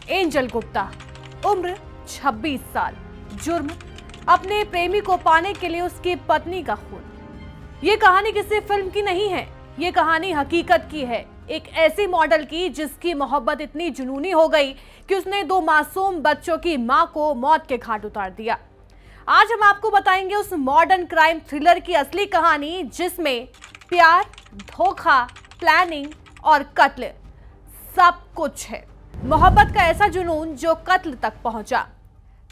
Angel Gupta, उम्र 26 साल, जुर्म अपने प्रेमी को पाने के लिए उसकी पत्नी का खून। ये कहानी किसी फिल्म की नहीं है, ये कहानी हकीकत की है। एक ऐसी मॉडल की जिसकी मोहब्बत इतनी जुनूनी हो गई कि उसने 2 मासूम बच्चों की मां को मौत के घाट उतार दिया। आज हम आपको बताएंगे उस मॉडर्न क्राइम थ्रिलर की असली कहानी जिसमें प्यार, धोखा, प्लानिंग और कत्ल सब कुछ है। मोहब्बत का ऐसा जुनून जो कत्ल तक पहुंचा।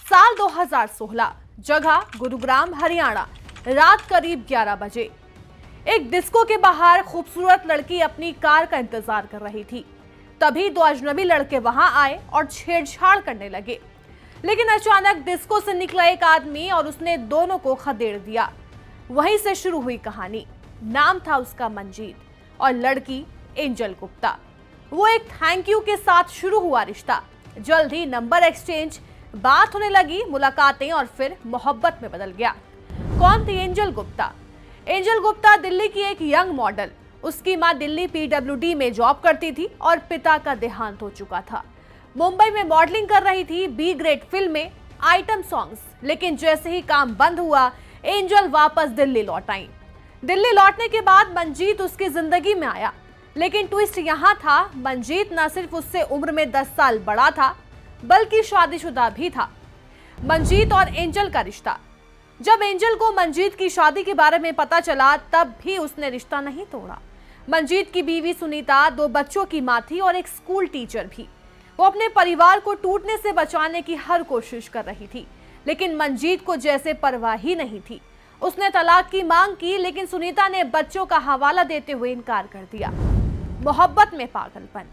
साल 2016, जगह गुरुग्राम, हरियाणा, रात करीब 11 बजे। एक डिस्को के बाहर खूबसूरत लड़की अपनी कार का इंतजार कर रही थी। तभी 2 अजनबी लड़के वहां आए और छेड़छाड़ करने लगे, लेकिन अचानक डिस्को से निकला एक आदमी और उसने दोनों को खदेड़ दिया। वहीं से शुरू हुई कहानी। नाम था उसका मंजीत और लड़की एंजल गुप्ता। वो एक थैंक यू के साथ शुरू हुआ रिश्ता। जल्द ही नंबर एक्सचेंज, बात होने लगी, मुलाकातें और फिर मोहब्बत में बदल गया। कौन थी एंजल गुप्ता? एंजल गुप्ता दिल्ली की एक यंग मॉडल। उसकी मां दिल्ली PWD में जॉब करती थी और पिता का देहांत हो चुका था। मुंबई में मॉडलिंग कर रही थी, B ग्रेड फिल्में, आइटम सॉन्ग्स। लेकिन जैसे ही काम बंद हुआ, एंजल वापस दिल्ली लौट आई। दिल्ली लौटने के बाद मंजीत उसकी जिंदगी में आया, लेकिन ट्विस्ट यहां था, मंजीत न सिर्फ उससे उम्र में 10 साल बड़ा था, बल्कि शादीशुदा भी था। मंजीत और एंजल का रिश्ता। जब एंजल को मंजीत की शादी के बारे में पता चला, तब भी उसने रिश्ता नहीं तोड़ा। मंजीत की बीवी सुनीता 2 बच्चों की मां थी और एक स्कूल टीचर भी। वो अपने परिवार को टूटने से बचाने की हर कोशिश कर रही थी, लेकिन मंजीत को जैसे परवाह ही नहीं थी। उसने तलाक की मांग की, लेकिन सुनीता ने बच्चों का हवाला देते हुए इनकार कर दिया। मोहब्बत में पागलपन।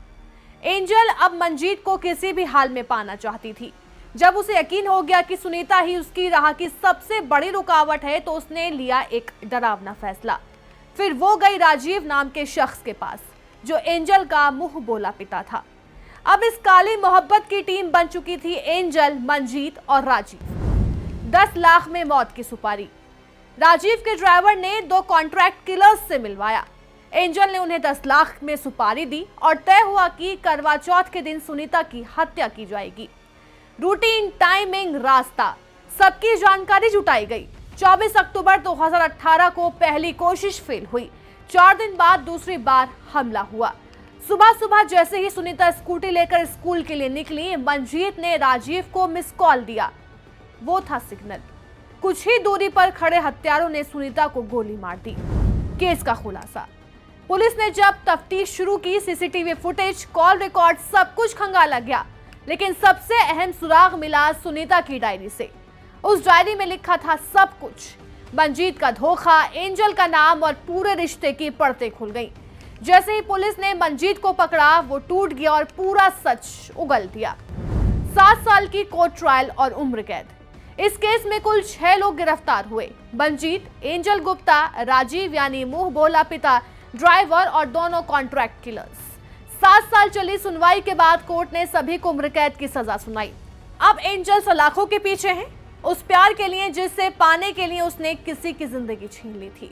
एंजल अब मंजीत को किसी भी हाल में पाना चाहती थी। जब उसे यकीन हो गया कि सुनीता ही उसकी राह की सबसे बड़ी रुकावट है, तो उसने लिया एक डरावना फैसला। फिर वो गई राजीव नाम के शख्स के पास, जो एंजल का मुंह बोला पिता था। अब इस काली मोहब्बत की टीम बन चुकी थी एंजल, मंजीत और राजीव। 10 लाख में मौत की सुपारी। राजीव के ड्राइवर ने 2 कॉन्ट्रैक्ट किलर्स से मिलवाया। एंजल ने उन्हें 10 लाख में सुपारी दी और तय हुआ कि करवा चौथ के दिन सुनीता की हत्या की जाएगी। रूटीन, टाइमिंग, रास्ता, सबकी जानकारी जुटाई गई। 24 अक्टूबर 2018 को पहली कोशिश फेल हुई। 4 दिन बाद दूसरी बार हमला हुआ। सुबह सुबह जैसे ही सुनीता स्कूटी लेकर स्कूल के लिए निकली, मंजीत ने राजीव को मिस कॉल दिया। वो था सिग्नल। कुछ ही दूरी पर खड़े हत्यारों ने सुनीता को गोली मार दी। केस का खुलासा। पुलिस ने जब तफ्तीश शुरू की, CCTV फुटेज, कॉल रिकॉर्ड, सब कुछ खंगाला गया, लेकिन सबसे अहम सुराग मिला सुनीता की डायरी से। उस डायरी में लिखा था सब कुछ। मंजीत का धोखा, एंजल का नाम और पूरे रिश्ते की परतें खुल गईं। जैसे ही पुलिस ने मंजीत को पकड़ा, वो टूट गया और पूरा सच उगल दिया। 7 साल की कोर्ट ट्रायल और उम्र कैद। इस केस में कुल 6 लोग गिरफ्तार हुए। मंजीत, एंजल गुप्ता, राजीव यानी मुंह बोला पिता, ड्राइवर और दोनों कॉन्ट्रैक्ट किलर्स। 7 साल चली सुनवाई के बाद कोर्ट ने सभी को उम्र कैद की सजा सुनाई। अब एंजल सलाखों के पीछे है, उस प्यार के लिए जिससे पाने के लिए उसने किसी की जिंदगी छीन ली थी।